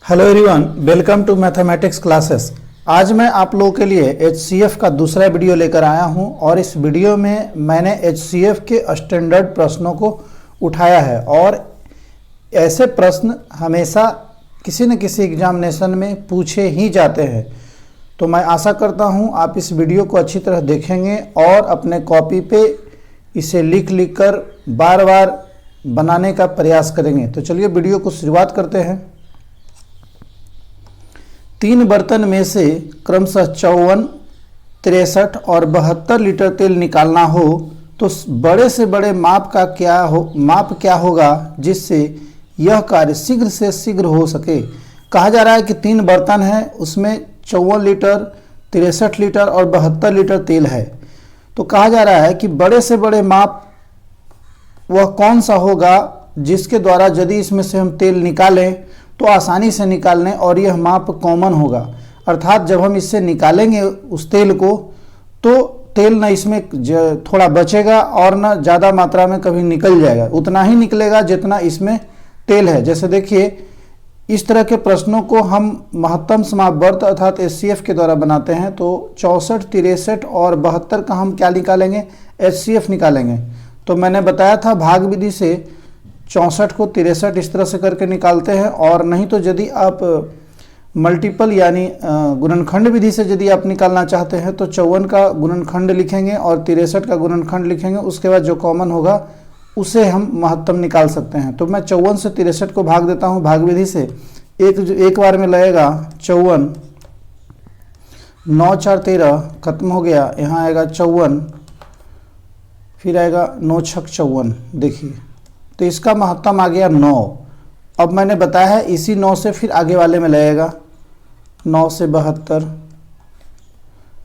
Hello everyone, welcome to mathematics classes. आज मैं आप लोगों के लिए HCF का दूसरा वीडियो लेकर आया हूं और इस वीडियो में मैंने HCF के स्टैंडर्ड प्रश्नों को उठाया है और ऐसे प्रश्न हमेशा किसी न किसी एग्जामिनेशन में पूछे ही जाते हैं। तो मैं आशा करता हूं आप इस वीडियो को अच्छी तरह देखेंगे और अपने कॉपी पे इसे लिख कर बार बार बनाने का प्रयास करेंगे। तो चलिए वीडियो को शुरुआत करते हैं। 3 बर्तन में से क्रमशः 54, 63 और 72 लीटर तेल निकालना हो तो बड़े से बड़े माप क्या होगा जिससे यह कार्य शीघ्र से शीघ्र हो सके। कहा जा रहा है कि 3 बर्तन हैं, उसमें 54 लीटर, 63 लीटर और 72 लीटर तेल है। तो कहा जा रहा है कि बड़े से बड़े माप वह कौन सा होगा जिसके द्वारा यदि इसमें से हम तेल निकालें तो आसानी से निकाल लें और यह माप कॉमन होगा। अर्थात जब हम इससे निकालेंगे उस तेल को तो तेल न इसमें थोड़ा बचेगा और न ज़्यादा मात्रा में कभी निकल जाएगा, उतना ही निकलेगा जितना इसमें तेल है। जैसे देखिए, इस तरह के प्रश्नों को हम महत्तम समापवर्त अर्थात HCF के द्वारा बनाते हैं। तो 64, 63 और 72 का हम क्या निकालेंगे? HCF निकालेंगे। तो मैंने बताया था भाग विधि से 64 को 63 इस तरह से करके निकालते हैं, और नहीं तो यदि आप मल्टीपल यानी गुणनखंड विधि से यदि आप निकालना चाहते हैं तो 54 का गुणनखंड लिखेंगे और 63 का गुणनखंड लिखेंगे। उसके बाद जो कॉमन होगा उसे हम महत्तम निकाल सकते हैं। तो मैं 54 से 63 को भाग देता हूं भाग विधि से। एक बार में लगेगा 54, 9 4 13 खत्म हो गया, यहाँ आएगा 54, फिर आएगा 9 6 54। देखिए, तो इसका महत्तम आ गया 9। अब मैंने बताया है इसी 9 से फिर आगे वाले में लगेगा 9 से 72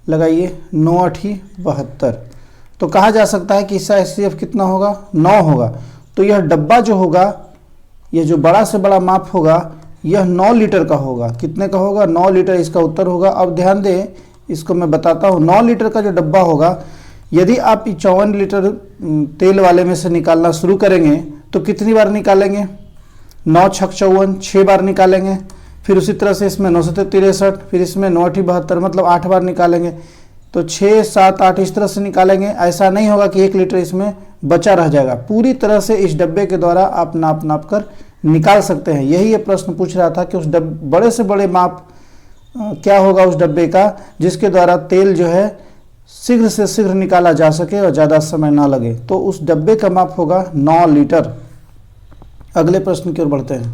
लगाइए, 9 8 72। तो कहा जा सकता है कि इसका HCF कितना होगा? 9 होगा। तो यह डब्बा जो होगा, यह जो बड़ा से बड़ा माप होगा, यह 9 लीटर का होगा। कितने का होगा? 9 लीटर इसका उत्तर होगा। अब ध्यान दें, इसको मैं बताता हूँ। 9 लीटर का जो डब्बा होगा, यदि आप 54 लीटर तेल वाले में से निकालना शुरू करेंगे तो कितनी बार निकालेंगे? 9 6 54, 6 बार निकालेंगे। फिर उसी तरह से इसमें 9 से 63, फिर इसमें 9 8 72, मतलब 8 बार निकालेंगे। तो 6 7 8 इस तरह से निकालेंगे। ऐसा नहीं होगा कि 1 लीटर इसमें बचा रह जाएगा। पूरी तरह से इस डब्बे के द्वारा आप नाप कर निकाल सकते हैं। यही ये प्रश्न पूछ रहा था कि उस बड़े से बड़े माप क्या होगा उस डब्बे का जिसके द्वारा तेल जो है शीघ्र से शीघ्र निकाला जा सके और ज़्यादा समय ना लगे। तो उस डब्बे का माप होगा 9 लीटर। अगले प्रश्न की ओर बढ़ते हैं।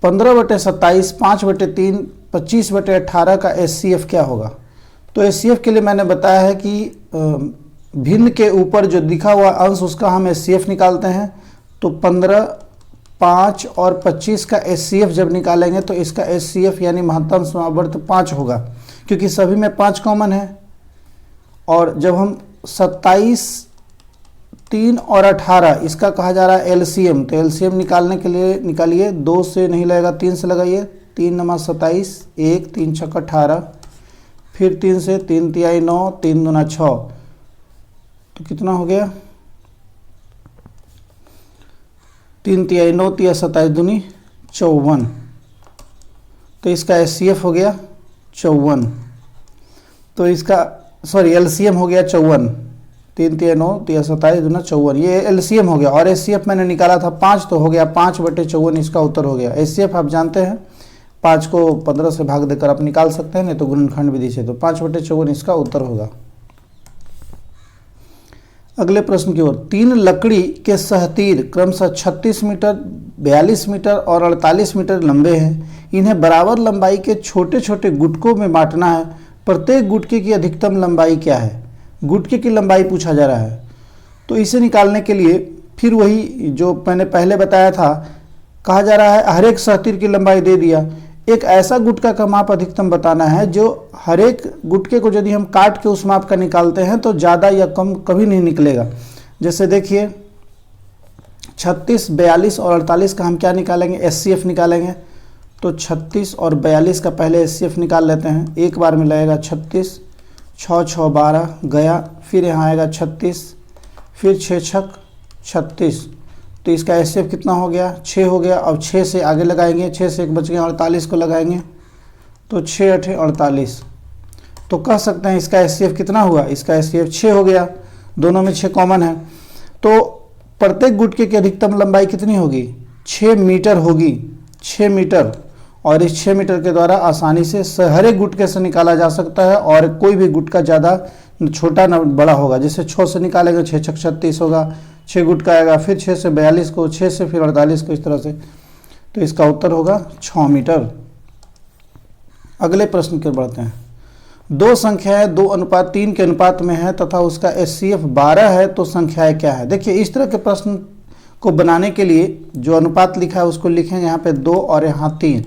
15/27, 5/3, 25/18 का HCF क्या होगा? तो HCF के लिए मैंने बताया है कि भिन्न के ऊपर जो दिखा हुआ अंश उसका हम HCF निकालते हैं। तो 15, 5 और 25 का HCF जब निकालेंगे तो इसका HCF यानी महत्तम समापवर्त 5 होगा, क्योंकि सभी में 5 कॉमन है। और जब हम 27, 3 और 18 इसका कहा जा रहा है LCM, तो LCM निकालने के लिए निकालिए। 2 से नहीं लगेगा, 3 से लगाइए। 3 9 27, 1 3 6 18, फिर 3 से 3 तिहाई 9, 3 दूना 6, तो कितना हो गया? 3 तिहाई 9 तिया 27 दूनी 54। तो इसका HCF हो गया 54। तो इसका LCM हो गया 54। 3 तिया 9 तिया 27 दूना 54, ये LCM हो गया। और HCF मैंने निकाला था 5, तो हो गया 5/54 इसका उत्तर हो गया। HCF आप जानते हैं 5 को 15 से भाग देकर आप निकाल सकते हैं, नहीं तो गुणनखंड विधि से। तो 5/54 इसका उत्तर होगा। अगले प्रश्न की ओर। 3 लकड़ी के सहतीर क्रमशः 36 मीटर, 42 मीटर और 48 मीटर लंबे हैं। इन्हें बराबर लंबाई के छोटे छोटे गुटकों में बांटना है। प्रत्येक गुटके की अधिकतम लंबाई क्या है? गुटके की लंबाई पूछा जा रहा है। तो इसे निकालने के लिए फिर वही जो मैंने पहले बताया था, कहा जा रहा है हर एक सहतीर की लंबाई दे दिया। एक ऐसा गुटका का माप अधिकतम बताना है जो हर एक गुटके को यदि हम काट के उस माप का निकालते हैं तो ज़्यादा या कम कभी नहीं निकलेगा। जैसे देखिए, 36, 42 और 48 का हम क्या निकालेंगे? HCF निकालेंगे। तो 36 और 42 का पहले HCF निकाल लेते हैं। एक बार में लगेगा 36, 6 6 12 गया, फिर यहाँ आएगा 36, फिर 6 6 36, तो इसका एचसीएफ कितना हो गया, 6 हो गया। अब 6 से आगे लगाएंगे, 6 से एक बच गया, 48 को लगाएंगे तो 6 8 48। तो कह सकते हैं इसका एचसीएफ कितना हुआ, इसका एचसीएफ 6 हो गया। दोनों में 6 कॉमन है। तो प्रत्येक गुटके की अधिकतम लंबाई कितनी होगी, 6 मीटर होगी, 6 मीटर। और इस 6 मीटर के द्वारा आसानी से हर एक गुटके से निकाला जा सकता है, और कोई भी गुटका ज़्यादा छोटा न बड़ा होगा। जैसे 6 से निकालेंगे 6 6 36 होगा, 6 गुटका आएगा, फिर 6 से 42 को, 6 से फिर 48 को, इस तरह से। तो इसका उत्तर होगा 6 मीटर। अगले प्रश्न की ओर बढ़ते हैं। दो संख्याएं 2:3 के अनुपात में है तथा उसका एचसीएफ 12 है, तो संख्याएं क्या है। देखिए इस तरह के प्रश्न को बनाने के लिए जो अनुपात लिखा है उसको लिखेंगे यहाँ पे 2 और यहाँ 3।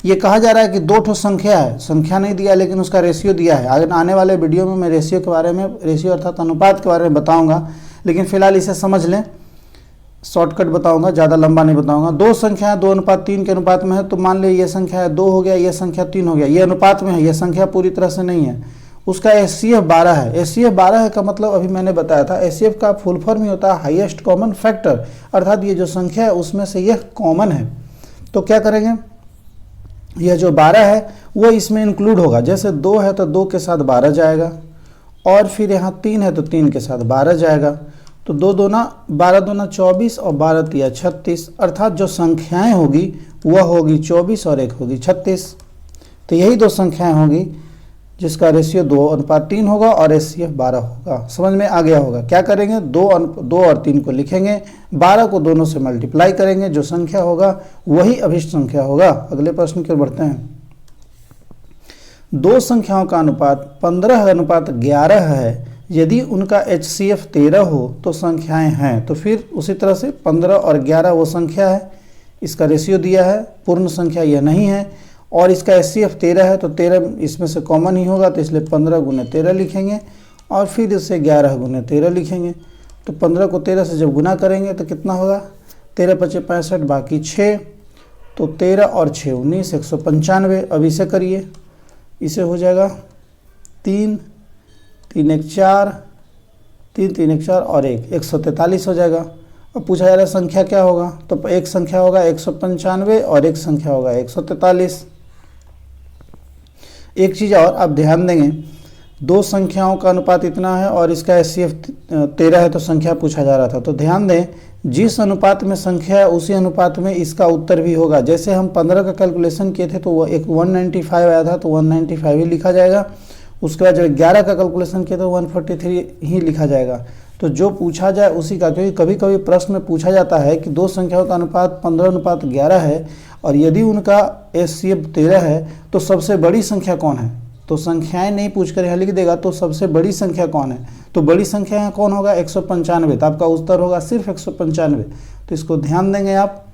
ये कहा जा रहा है कि 2 ठो संख्या है, संख्या नहीं दिया लेकिन उसका रेशियो दिया है। अगर आने वाले वीडियो में मैं रेशियो के बारे में, रेशियो अर्थात अनुपात के बारे में बताऊंगा, लेकिन फिलहाल इसे समझ लें, शॉर्टकट बताऊंगा, ज़्यादा लंबा नहीं बताऊंगा। दो संख्या 2:3 के अनुपात में है, तो मान लीजिए ये संख्या 2 हो गया, ये संख्या 3 हो गया, ये अनुपात में है, ये संख्या पूरी तरह से नहीं है। उसका एचसीएफ 12 है। एचसीएफ 12 है का मतलब अभी मैंने बताया था, एचसीएफ का फुल फॉर्म ही होता है हाईएस्ट कॉमन फैक्टर, अर्थात ये जो संख्या है उसमें से यह कॉमन है। तो क्या करेंगे, यह जो 12 है वो इसमें इंक्लूड होगा। जैसे 2 है तो 2 के साथ 12 जाएगा, और फिर यहाँ 3 है तो 3 के साथ 12 जाएगा। तो 2 दूना 12 दूना 24 और 12 तिया 36, अर्थात जो संख्याएं होगी वह होगी 24 और एक होगी 36। तो यही दो संख्याएं होंगी जिसका रेशियो 2:3 होगा और एचसीएफ 12 होगा। समझ में आ गया होगा। क्या करेंगे, 2 और 3 को लिखेंगे, 12 को दोनों से मल्टीप्लाई करेंगे, जो संख्या होगा वही अभिष्ट संख्या होगा। अगले प्रश्न की ओर बढ़ते हैं। दो संख्याओं का अनुपात 15:11 है, यदि उनका एचसीएफ 13 हो तो संख्याएं हैं। तो फिर उसी तरह से 15 और 11 वो संख्या है, इसका रेशियो दिया है, पूर्ण संख्या यह नहीं है, और इसका एचसीएफ 13 है, तो 13 इसमें से कॉमन ही होगा, तो इसलिए 15 × 13 लिखेंगे, और फिर इसे 11 × 13 लिखेंगे। तो 15 को 13 से जब गुना करेंगे तो कितना होगा, 13 × 5 = 65, बाकी 6, तो 13 और 6 = 19, 195। अब इसे करिए, इसे हो जाएगा 3 3 1 4, 3 3 1 4 और 1 143 हो जाएगा। अब पूछा जा रहा है संख्या क्या होगा, तो एक संख्या होगा 195 और एक संख्या होगा 143। एक चीज़ और आप ध्यान देंगे, दो संख्याओं का अनुपात इतना है और इसका एचसीएफ 13 है, तो संख्या पूछा जा रहा था। तो ध्यान दें, जिस अनुपात में संख्या है उसी अनुपात में इसका उत्तर भी होगा। जैसे हम 15 का कैलकुलेशन किए थे तो वो एक 195 आया था, तो 195 ही लिखा जाएगा। उसके बाद जब 11 का कैलकुलेशन किया तो 143 ही लिखा जाएगा। तो जो पूछा जाए उसी का, क्योंकि कभी कभी प्रश्न में पूछा जाता है कि दो संख्याओं का अनुपात 15:11 है और यदि उनका एचसीएफ 13 है तो सबसे बड़ी संख्या कौन है। तो संख्याएं नहीं पूछकर यहाँ लिख देगा तो सबसे बड़ी संख्या कौन है, तो बड़ी संख्या यहाँ कौन होगा, 195। तो आपका उत्तर होगा सिर्फ 195। तो इसको ध्यान देंगे आप।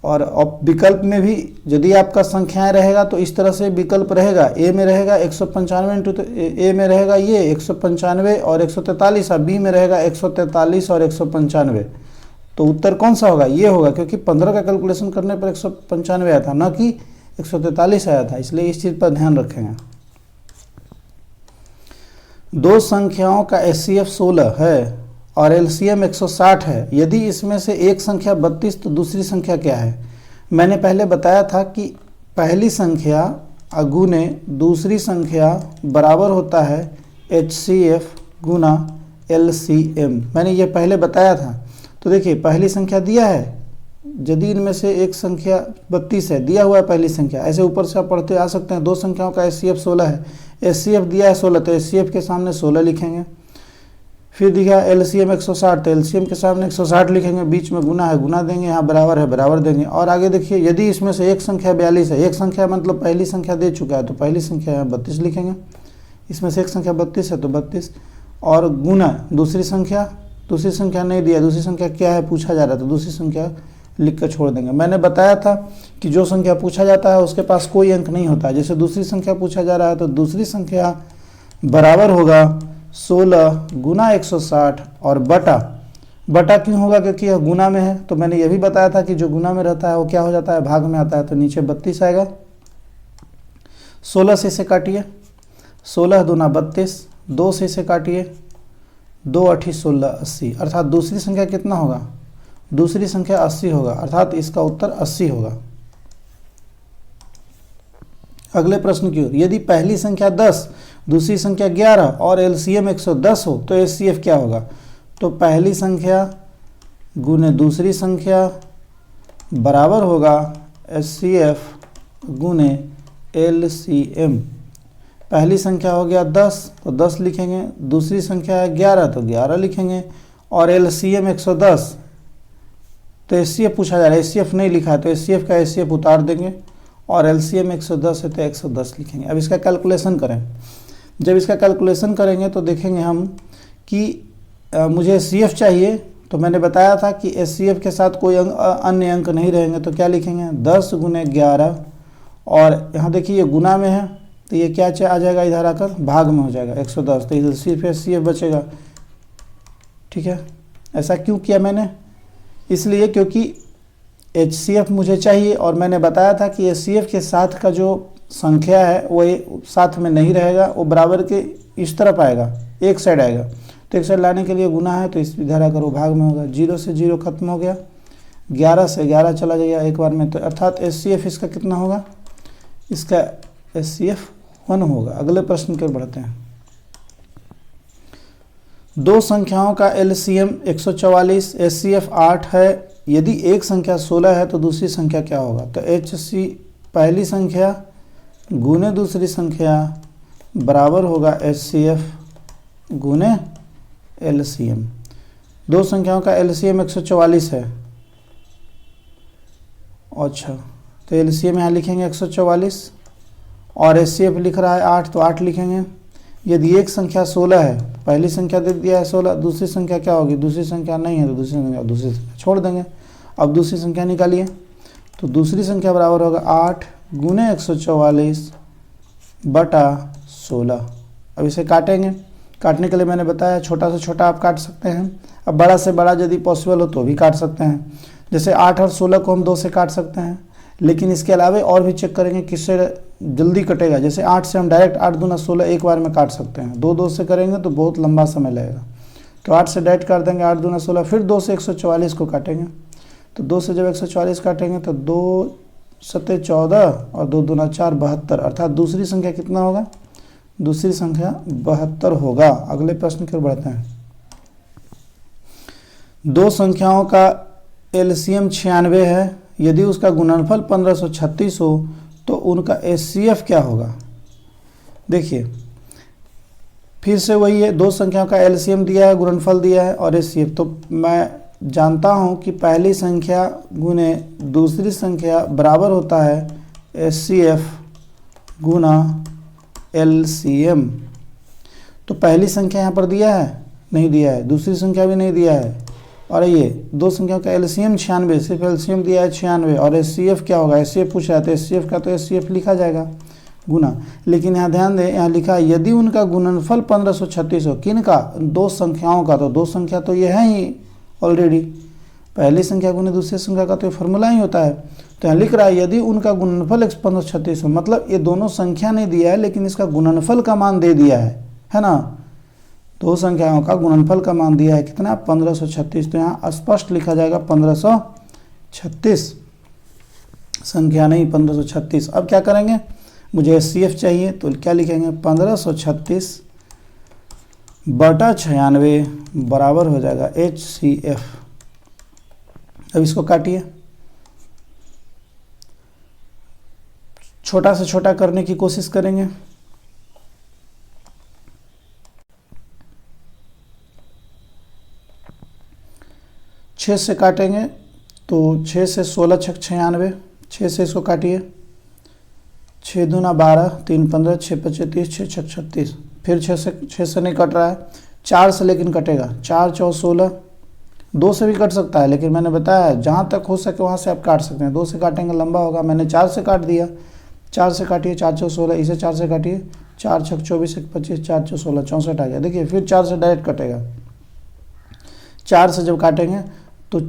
और विकल्प में भी यदि आपका संख्याएं रहेगा तो इस तरह से विकल्प रहेगा, ए में रहेगा 195 तो ए में रहेगा ये 195 और 143, और बी में रहेगा 143 और 195। तो उत्तर कौन सा होगा, ये होगा, क्योंकि 15 का कैलकुलेशन करने पर 195 आया था, न कि 143 आया था, इसलिए इस चीज़ पर ध्यान रखेंगे। दो संख्याओं का एचसीएफ 16 है और एलसीएम 160 है, यदि इसमें से एक संख्या 32 तो दूसरी संख्या क्या है। मैंने पहले बताया था कि पहली संख्या गुने दूसरी संख्या बराबर होता है एचसीएफ गुना एलसीएम, मैंने ये पहले बताया था। तो देखिए पहली संख्या दिया है, यदि इनमें से एक संख्या 32 है, दिया हुआ है पहली संख्या, ऐसे ऊपर से आप पढ़ते आ सकते हैं। दो संख्याओं का एचसीएफ 16 है, एचसीएफ दिया है 16, तो एचसीएफ के सामने 16 लिखेंगे। फिर दिया एलसीएम 160, तो एलसीएम के सामने 160 लिखेंगे, बीच में गुना है गुना देंगे, यहाँ बराबर है बराबर देंगे। और आगे देखिए, यदि इसमें से एक संख्या 42 है, एक संख्या मतलब पहली संख्या दे चुका है, तो पहली संख्या यहाँ 32 लिखेंगे, इसमें से एक संख्या 32 है तो 32, और गुना दूसरी संख्या नहीं दिया, दूसरी संख्या क्या है पूछा जा रहा है, तो दूसरी संख्या लिख कर छोड़ देंगे। मैंने बताया था कि जो संख्या पूछा जाता है उसके पास कोई अंक नहीं होता। जैसे दूसरी संख्या पूछा जा रहा है तो दूसरी संख्या बराबर होगा 16 गुना 160 और बटा क्यों होगा, क्योंकि यह गुना में है। तो मैंने यह भी बताया था कि जो गुना में रहता है वो क्या हो जाता है, भाग में आता है, तो नीचे 32 आएगा। 16 से इसे काटिए, 16 दूना 32, 2 से इसे काटिए, 2 8 16 80, अर्थात दूसरी संख्या कितना होगा, दूसरी संख्या 80 होगा, अर्थात इसका उत्तर 80 होगा। अगले प्रश्न की ओर, यदि पहली संख्या 10, दूसरी संख्या 11 और एलसीएम 110 हो तो एचसीएफ क्या होगा? तो पहली संख्या गुने दूसरी संख्या बराबर होगा एचसीएफ गुने एलसीएम। पहली संख्या हो गया 10 तो 10 लिखेंगे, दूसरी संख्या है 11 तो 11 लिखेंगे, और एलसीएम 110 तो एचसीएफ पूछा जा रहा है, एचसीएफ नहीं लिखा है तो एचसीएफ का एचसीएफ उतार देंगे, और एलसीएम 110 है तो 110 लिखेंगे। अब इसका कैलकुलेशन करें। जब इसका कैलकुलेशन करेंगे तो देखेंगे हम कि मुझे एचसीएफ चाहिए, तो मैंने बताया था कि एचसीएफ के साथ कोई अन्य अंक नहीं रहेंगे, तो क्या लिखेंगे 10 गुने 11, और यहाँ देखिए ये गुना में है तो ये क्या आ जाएगा, इधर आकर भाग में हो जाएगा 110, तो इधर सिर्फ एचसीएफ बचेगा। ठीक है, ऐसा क्यों किया मैंने? इसलिए क्योंकि एचसीएफ मुझे चाहिए, और मैंने बताया था कि एचसीएफ के साथ का जो संख्या है वो साथ में नहीं रहेगा, वो बराबर के इस तरफ आएगा, एक साइड आएगा, तो एक साइड लाने के लिए गुना है तो इस इधर आकर वो भाग में होगा। 0 से 0 खत्म हो गया, 11 से 11 चला जाएगा एक बार में, तो अर्थात एचसीएफ इसका कितना होगा? इसका एचसीएफ 1 होगा। अगले प्रश्न की ओर बढ़ते हैं। दो संख्याओं का एलसीएम 144, एचसीएफ 8 है। यदि एक संख्या 16 है तो दूसरी संख्या क्या होगा? तो एचसी पहली संख्या गुने दूसरी संख्या बराबर होगा एचसीएफ गुने एलसीएम। दो संख्याओं का एलसीएम 144 है। अच्छा, तो एलसीएम यहाँ लिखेंगे 144 और एचसीएफ लिख रहा है 8 तो 8 लिखेंगे। यदि एक संख्या 16 है, पहली संख्या दे दिया है 16, दूसरी संख्या क्या होगी? दूसरी संख्या नहीं है तो दूसरी संख्या छोड़ देंगे। अब दूसरी संख्या निकालिए, तो दूसरी संख्या बराबर होगा 8 गुने 144 बटा 16। अब इसे काटेंगे। काटने के लिए मैंने बताया छोटा से छोटा आप काट सकते हैं, अब बड़ा से बड़ा यदि पॉसिबल हो तो भी काट सकते हैं। जैसे 8 और 16 को हम 2 से काट सकते हैं, लेकिन इसके अलावा और भी चेक करेंगे किससे जल्दी कटेगा। जैसे 8 से हम डायरेक्ट 8 दूना 16 एक बार में काट सकते हैं, 2 से करेंगे तो बहुत लंबा समय लगेगा। तो 8 से डायरेक्ट काट देंगे 8 दूना 16, फिर 2 से 144 को काटेंगे। तो 2 से जब 144 काटेंगे तो 2 सत्ते 14 और 2 दूना 4 72, अर्थात दूसरी संख्या कितना होगा? दूसरी संख्या 72 होगा। अगले प्रश्न की ओर बढ़ते हैं। दो संख्याओं का एलसीएम 96 है। यदि उसका गुणनफल 1536 हो तो उनका एचसीएफ क्या होगा? देखिए फिर से वही है, दो संख्याओं का एलसीएम दिया है, गुणनफल दिया है और एचसीएफ। तो मैं जानता हूं कि पहली संख्या गुने दूसरी संख्या बराबर होता है एचसीएफ गुना एलसीएम। तो पहली संख्या यहाँ पर दिया है, नहीं दिया है, दूसरी संख्या भी नहीं दिया है, और ये दो संख्याओं का एलसीएम 96, सिर्फ एलसीएम दिया है 96, और एचसीएफ क्या होगा? एचसीएफ पूछा है तो एचसीएफ का तो एचसीएफ लिखा जाएगा गुना। लेकिन यहाँ ध्यान दें, यहाँ लिखा है यदि उनका गुणनफल 1536 हो। किन का? दो संख्याओं का। तो दो संख्या तो ये है ही ऑलरेडी, पहली संख्या गुने दूसरी संख्या का तो ये फॉर्मूला ही होता है। तो यहाँ लिख रहा है यदि उनका गुणनफल 1536 हो, मतलब ये दोनों संख्या नहीं दिया है लेकिन इसका गुणनफल का मान दे दिया है ना। दो संख्याओं का गुणनफल का मान दिया है कितना? 1536। तो यहाँ स्पष्ट लिखा जाएगा 1536, संख्या नहीं 1536। अब क्या करेंगे? मुझे एचसीएफ चाहिए तो क्या लिखेंगे? 1536 बटा 96 बराबर हो जाएगा एचसीएफ। अब इसको काटिए, छोटा से छोटा करने की कोशिश करेंगे। छः से काटेंगे तो 6 से 16 छक 96, 6 से इसको काटिए, 6 दूना 12, 3 15, 6 25 30, 6 छक 36। फिर 6 से नहीं कट रहा है, 4 से लेकिन कटेगा, 4 4 16, 2 से भी कट सकता है, लेकिन मैंने बताया जहाँ तक हो सके वहाँ से आप काट सकते हैं। 2 से काटेंगे लंबा होगा, मैंने 4 से काट दिया। 4 से काटिए, 4 4 16, इसे 4 से काटिए, 4 छक 24 1 25, 4 4 16 64 आ गया। देखिए फिर 4 से डायरेक्ट कटेगा। 4 से जब काटेंगे तो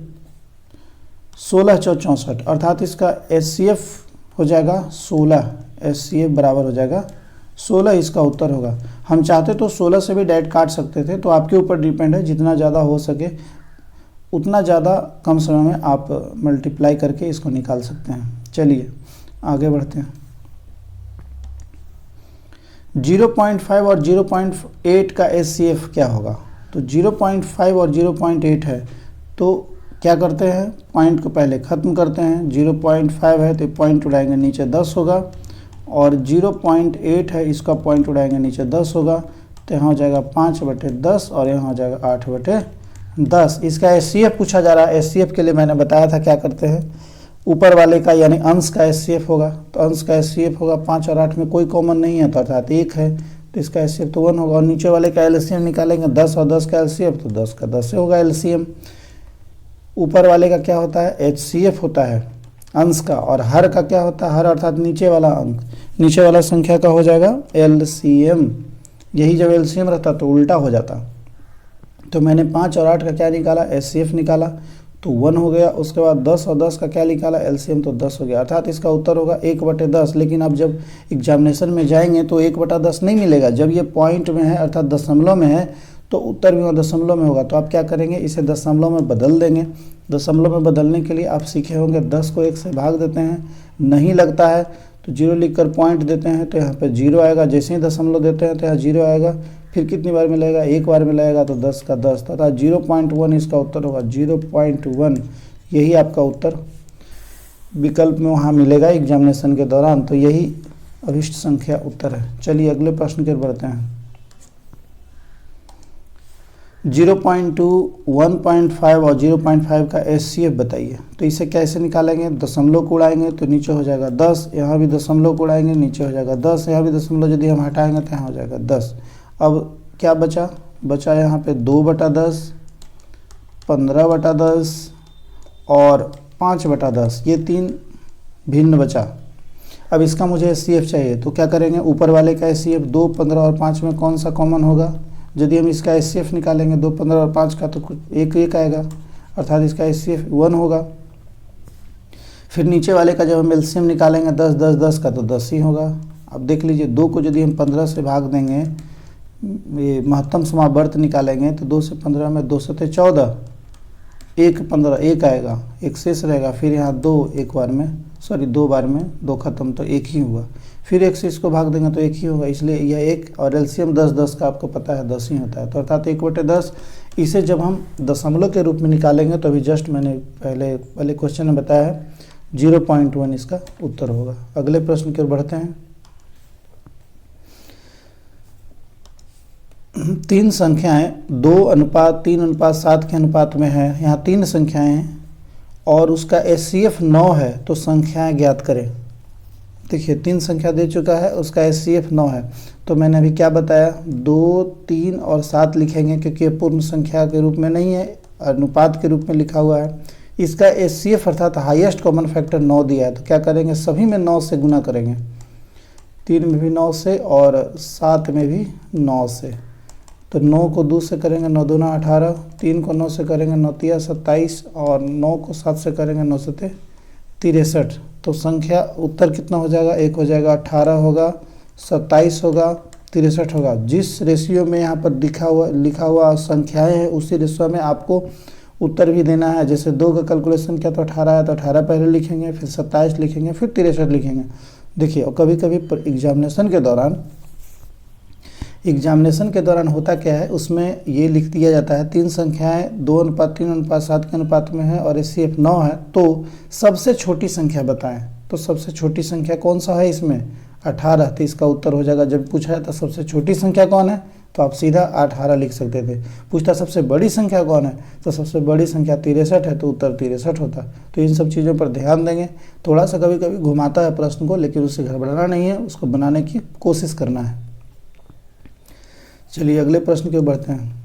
16 4 64, अर्थात इसका एचसीएफ हो जाएगा 16। एचसीएफ बराबर हो जाएगा 16, इसका उत्तर होगा। हम चाहते तो 16 से भी डायरेक्ट काट सकते थे, तो आपके ऊपर डिपेंड है, जितना ज़्यादा हो सके उतना ज़्यादा कम समय में आप मल्टीप्लाई करके इसको निकाल सकते हैं। चलिए आगे बढ़ते हैं। 0.5 और 0.8 का HCF क्या होगा? तो 0.5 और 0.8 है, तो क्या करते हैं, पॉइंट को पहले ख़त्म करते हैं। 0.5 है तो पॉइंट उड़ाएंगे नीचे 10 होगा, और 0.8 है इसका पॉइंट उड़ाएंगे नीचे 10 होगा, तो यहाँ हो जाएगा 5/10 और यहाँ हो जाएगा 8/10। इसका HCF पूछा जा रहा है। HCF के लिए मैंने बताया था क्या करते हैं, ऊपर वाले का यानी अंश का HCF होगा, तो अंश का HCF होगा 5 और 8 में कोई कॉमन नहीं है, तो अर्थात 1 है, तो इसका HCF तो 1 होगा। और नीचे वाले का LCM निकालेंगे, 10 और 10 का LCF, तो 10 का 10 से होगा LCM। ऊपर वाले का क्या होता है, HCF होता है अंश का, और हर का क्या होता है, हर अर्थात नीचे वाला अंक, नीचे वाला संख्या का हो जाएगा LCM। यही जब LCM रहता तो उल्टा हो जाता। तो मैंने 5 और 8 का क्या निकाला, HCF निकाला, तो 1 हो गया। उसके बाद 10 और 10 का क्या निकाला, LCM, तो 10 हो गया। अर्थात इसका उत्तर होगा 1/10। लेकिन अब जब एग्जामिनेशन में जाएंगे तो 1/10 नहीं मिलेगा। जब ये पॉइंट में है अर्थात दशमलव में है, तो उत्तर भी दशमलव में होगा। तो आप क्या करेंगे, इसे दशमलव में बदल देंगे। दशमलव में बदलने के लिए आप सीखे होंगे 10 को 1 से भाग देते हैं, नहीं लगता है तो 0 लिखकर पॉइंट देते हैं, तो यहाँ पे 0 आएगा। जैसे ही दशमलव देते हैं तो यहाँ 0 आएगा। फिर कितनी बार मिलेगा, एक बार मिलाएगा, तो 10 का 10, तथा 0.1 इसका उत्तर होगा। 0.1 यही आपका उत्तर विकल्प में वहाँ मिलेगा एग्जामिनेशन के दौरान। तो यही अभिष्ट संख्या उत्तर है। चलिए अगले प्रश्न की ओर बढ़ते हैं। 0.2, 1.5 और 0.5 का HCF बताइए। तो इसे कैसे निकालेंगे, दशमलव को उड़ाएंगे तो नीचे हो जाएगा 10, यहाँ भी दशमलव को उड़ाएंगे नीचे हो जाएगा 10, यहाँ भी दशमलव यदि हम हटाएंगे तो यहाँ हो जाएगा 10। अब क्या बचा यहाँ पे 2/10, 15/10 और 5/10, ये 3 भिन्न बचा। अब इसका मुझे HCF चाहिए, तो क्या करेंगे, ऊपर वाले का HCF 2, 15 और 5 में कौन सा कॉमन होगा। यदि हम इसका HCF निकालेंगे 2, 15 और 5 का, तो कुछ एक आएगा, अर्थात इसका HCF 1 होगा। फिर नीचे वाले का जब हम LCM निकालेंगे 10, 10, 10 का, तो 10 ही होगा। अब देख लीजिए 2 को यदि हम 15 से भाग देंगे, ये महत्तम समावर्त निकालेंगे, तो 2 से 15 में 2 से 14, 1 15 1 आएगा, एक शेष रहेगा। फिर यहाँ 2 एक बार में, सॉरी 2 बार में 2 खत्म, तो 1 ही हुआ। फिर 1 से इसको भाग देंगे तो 1 ही होगा, इसलिए यह 1, और LCM 10, 10 का आपको पता है 10 ही होता है, तो अर्थात 1/10। इसे जब हम दशमलव के रूप में निकालेंगे तो अभी जस्ट मैंने पहले क्वेश्चन में बताया है 0.1 इसका उत्तर होगा। अगले प्रश्न की ओर बढ़ते हैं। 3 संख्याएं 2:3:7 के अनुपात में है। यहाँ 3 संख्याएं हैं और उसका HCF 9 है, तो संख्याएं ज्ञात करें। देखिए 3 संख्या दे चुका है, उसका HCF 9 है, तो मैंने अभी क्या बताया, 2, 3 और 7 लिखेंगे, क्योंकि ये पूर्ण संख्या के रूप में नहीं है, अनुपात के रूप में लिखा हुआ है। इसका HCF अर्थात हाईएस्ट कॉमन फैक्टर 9 दिया है, तो क्या करेंगे, सभी में 9 से गुना करेंगे। 3 में भी 9 से और 7 में भी 9 से। तो 9 को 2 से करेंगे, 9 दूना 18, 3 को 9 से करेंगे, 9 तिया 27, और 9 को 7 से करेंगे, 9 सते 63। तो संख्या उत्तर कितना हो जाएगा, 1 हो जाएगा, 18 होगा, 27 होगा, 63 होगा। जिस रेशियो में यहाँ पर लिखा हुआ संख्याएं हैं, उसी रेशियो में आपको उत्तर भी देना है। जैसे 2 का कैलकुलेशन किया तो 18 है, तो 18 पहले लिखेंगे, फिर 27 लिखेंगे, फिर 63 लिखेंगे। देखिए, और कभी कभी एग्जामिनेशन के दौरान होता क्या है, उसमें ये लिख दिया जाता है 3 संख्याएं 2:3:7 के अनुपात में है और HCF 9 है, तो सबसे छोटी संख्या बताएं। तो सबसे छोटी संख्या कौन सा है इसमें, 18, तो इसका उत्तर हो जाएगा। जब पूछा जाता सबसे छोटी संख्या कौन है, तो आप सीधा 18 लिख सकते थे। पूछता सबसे बड़ी संख्या कौन है, तो सबसे बड़ी संख्या 63 है, तो उत्तर 63 होता। तो इन सब चीज़ों पर ध्यान देंगे। थोड़ा सा कभी कभी घुमाता है प्रश्न को, लेकिन उससे घबराना नहीं है, उसको बनाने की कोशिश करना है। चलिए अगले प्रश्न की ओर बढ़ते हैं।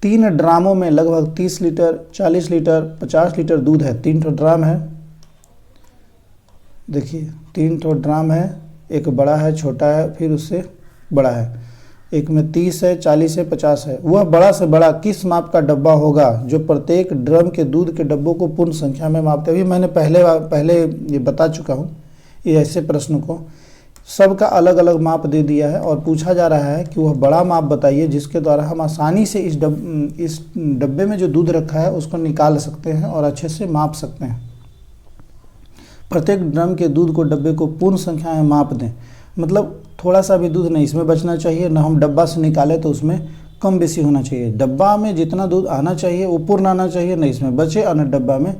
3 ड्रामों में लगभग 30 लीटर, 40 लीटर, 50 लीटर दूध है। 3 ठो ड्राम है। देखिए 3 ठो ड्राम है, एक बड़ा है, छोटा है, फिर उससे बड़ा है। एक में 30 है, 40 है, 50 है। वह बड़ा से बड़ा किस माप का डब्बा होगा जो प्रत्येक ड्रम के दूध के डब्बों को पूर्ण संख्या में मापते हैं। अभी मैंने पहले ये बता चुका हूँ। ये ऐसे प्रश्न को सबका अलग अलग माप दे दिया है और पूछा जा रहा है कि वह बड़ा माप बताइए जिसके द्वारा हम आसानी से इस डब्बे में जो दूध रखा है उसको निकाल सकते हैं और अच्छे से माप सकते हैं। प्रत्येक ड्रम के दूध को डब्बे को पूर्ण संख्या में माप दें, मतलब थोड़ा सा भी दूध नहीं इसमें बचना चाहिए, ना हम डब्बा से निकालें तो उसमें कम बेसी होना चाहिए। डब्बा में जितना दूध आना चाहिए वो पूर्ण आना चाहिए, न इसमें बचे और न डब्बा में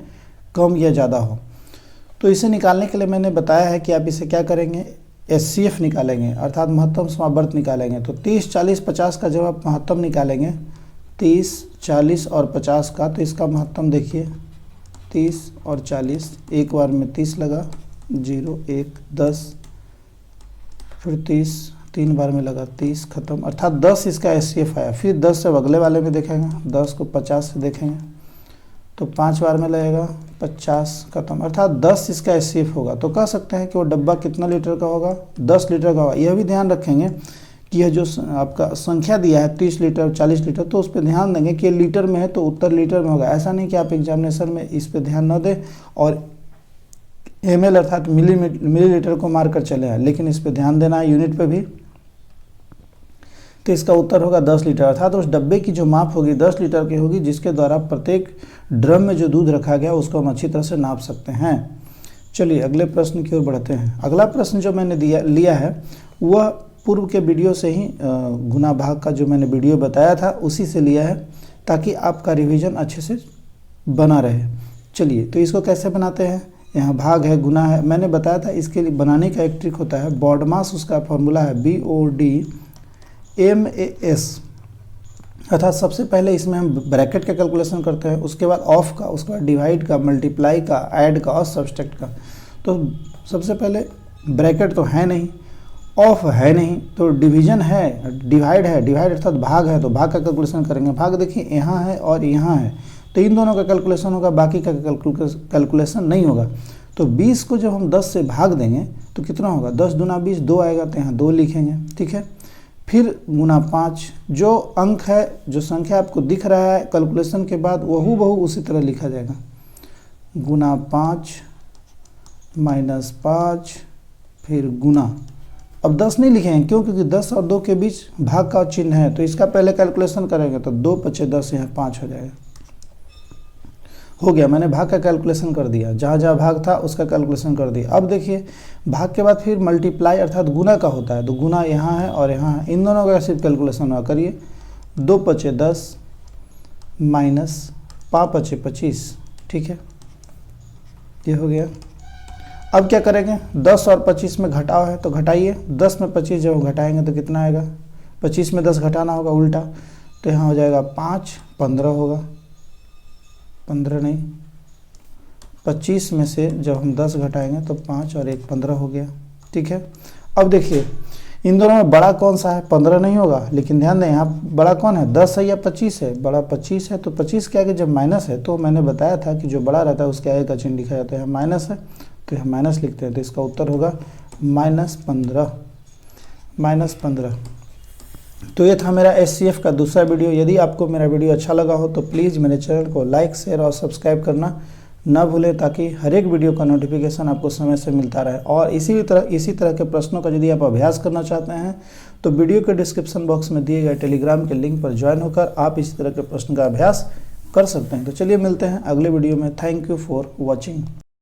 कम या ज़्यादा हो। तो इसे निकालने के लिए मैंने बताया है कि आप इसे क्या करेंगे, SCF निकालेंगे अर्थात महत्तम समावर्त निकालेंगे। तो 30, 40, 50 का जब आप महत्तम निकालेंगे 30, 40 और 50 का, तो इसका महत्तम देखिए 30 और 40, एक बार में 30 लगा, 0, 1, 10, फिर 30, 3 बार में लगा 30, खत्म, अर्थात 10 इसका SCF आया। फिर 10 से अगले वाले में देखेंगे, 10 को 50 से देखेंगे तो 5 बार में लगेगा 50, खत्म, अर्थात 10 इसका SCF होगा। तो कह सकते हैं कि वो डब्बा कितना लीटर का होगा, 10 लीटर का होगा। यह भी ध्यान रखेंगे कि यह जो आपका संख्या दिया है 30 लीटर, 40 लीटर, तो उस पर ध्यान देंगे कि ये लीटर में है तो उत्तर लीटर में होगा। ऐसा नहीं कि आप एग्जामिनेशन में इस पर ध्यान न दें और ml अर्थात मिलीलीटर को मार कर चले आए, लेकिन इस पर ध्यान देना है यूनिट पे भी। तो इसका उत्तर होगा 10 लीटर, अर्थात उस डब्बे की जो माप होगी 10 लीटर की होगी, जिसके द्वारा प्रत्येक ड्रम में जो दूध रखा गया उसको हम अच्छी तरह से नाप सकते हैं। चलिए अगले प्रश्न की ओर बढ़ते हैं। अगला प्रश्न जो मैंने लिया है वह पूर्व के वीडियो से ही गुना भाग का जो मैंने वीडियो बताया था उसी से लिया है, ताकि आपका रिवीजन अच्छे से बना रहे। चलिए तो इसको कैसे बनाते हैं, यहाँ भाग है, गुना है, मैंने बताया था। इसके लिए बनाने का एक ट्रिक होता है, BODMAS उसका फॉर्मूला है BODMAS, अर्थात सबसे पहले इसमें हम ब्रैकेट का कैलकुलेशन करते हैं, उसके बाद ऑफ का, उसके बाद डिवाइड का, मल्टीप्लाई का, ऐड का और सब्सट्रैक्ट का। तो सबसे पहले ब्रैकेट तो है नहीं, ऑफ है नहीं, तो डिवीजन है, डिवाइड है, डिवाइड अर्थात भाग है, तो भाग का कैलकुलेशन करेंगे। भाग देखिए यहाँ है और यहाँ है, तो इन दोनों का कैलकुलेशन होगा, बाकी का कैलकुलेशन नहीं होगा। तो 20 को जब हम 10 से भाग देंगे तो कितना होगा, 10 दूना 20, 2 आएगा, तो यहाँ 2 लिखेंगे, ठीक है। फिर गुना 5, जो अंक है, जो संख्या आपको दिख रहा है कैलकुलेशन के बाद वहू बहु उसी तरह लिखा जाएगा, गुना 5 माइनस 5, फिर गुना। अब 10 नहीं लिखेंगे, क्यों, क्योंकि 10 और 2 के बीच भाग का चिन्ह है, तो इसका पहले कैलकुलेशन करेंगे तो 2 पचे 10, यहाँ 5 हो जाएगा। हो गया, मैंने भाग का कैलकुलेशन कर दिया, जहाँ जहाँ भाग था उसका कैलकुलेशन कर दिया। अब देखिए भाग के बाद फिर मल्टीप्लाई अर्थात गुना का होता है, तो गुना यहाँ है और यहाँ है, इन दोनों का सिर्फ कैलकुलेशन हुआ करिए। 2 पचे 10 माइनस 5 पचे 25, ठीक है, ये हो गया। अब क्या करेंगे, 10 और 25 में घटाव है तो घटाइए, 10 में 25 जब घटाएंगे तो कितना आएगा, 25 में 10 घटाना होगा उल्टा, तो यहाँ हो जाएगा 5, 15 होगा, 15 नहीं, 25 में से जब हम 10 घटाएंगे तो 5 और 1 15 हो गया, ठीक है। अब देखिए इन दोनों में बड़ा कौन सा है, 15 नहीं होगा, लेकिन ध्यान दें यहाँ बड़ा कौन है, 10 है या 25 है, बड़ा 25 है। तो 25 के आगे जब माइनस है तो मैंने बताया था कि जो बड़ा रहता है उसके आगे का चिन्ह लिखा जाता है, माइनस है तो यहाँ माइनस लिखते हैं, तो इसका उत्तर होगा -15। तो ये था मेरा SCF का दूसरा वीडियो। यदि आपको मेरा वीडियो अच्छा लगा हो तो प्लीज़ मेरे चैनल को लाइक, शेयर और सब्सक्राइब करना ना भूलें, ताकि हर एक वीडियो का नोटिफिकेशन आपको समय से मिलता रहे। और इसी तरह के प्रश्नों का यदि आप अभ्यास करना चाहते हैं तो वीडियो के डिस्क्रिप्शन बॉक्स में दिए गए टेलीग्राम के लिंक पर ज्वाइन होकर आप इसी तरह के प्रश्न का अभ्यास कर सकते हैं। तो चलिए मिलते हैं अगले वीडियो में। Thank you for watching.